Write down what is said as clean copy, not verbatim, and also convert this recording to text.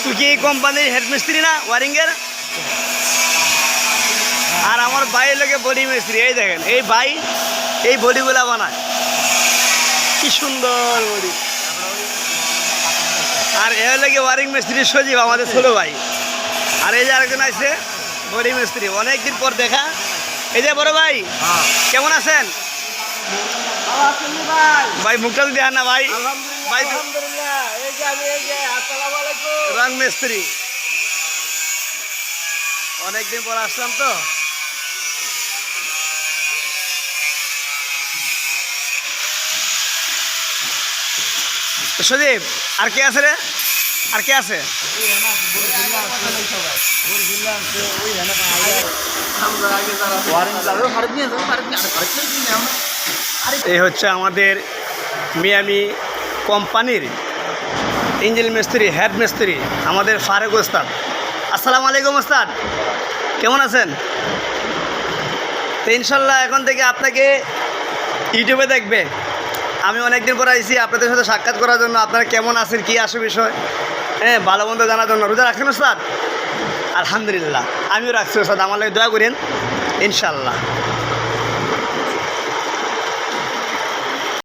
তুই কি এই কোম্পানির হেড মিস্ত্রি না ওয়ারিংয়ের? আর আমার ভাইয়ের লোকে বডি মিস্ত্রি। এই দেখেন এই ভাই এই বডিগুলা বানায়, কি সুন্দর বডি। আর এ লাগে ওয়ারিং মিস্ত্রি সজীব, আমাদের ছোটো ভাই। আর এই যে আরেকজন আছে বডি মিস্ত্রি, অনেকদিন পর দেখা। এই যে বড় ভাই, কেমন আছেন ভাই? মুখটা তো দেখান না ভাই। ভাই রং মিস্ত্রি, অনেকদিন পর আসলাম তো। সজীব আর কে আছে রে? আর কে আছে? এই হচ্ছে আমাদের মিয়ামি কোম্পানির ইঞ্জিন মিস্ত্রি, হেড মিস্ত্রি, আমাদের ফারুক ওস্তাদ। আসসালামু আলাইকুম ওস্তাদ, কেমন আছেন? তো ইনশাল্লাহ এখন থেকে আপনাকে ইউটিউবে দেখবে। আমি অনেকদিন পর আইছি আপনাদের সাথে সাক্ষাৎ করার জন্য। আপনারা কেমন আছেন, কী আসে বিষয়, হ্যাঁ ভালো মন্দ জানার জন্য। রোজা রাখছেন ওস্তাদ? আলহামদুলিল্লাহ, আমিও রাখছি ওস্তাদ, আমার লাগে দোয়া করেন ইনশাল্লাহ।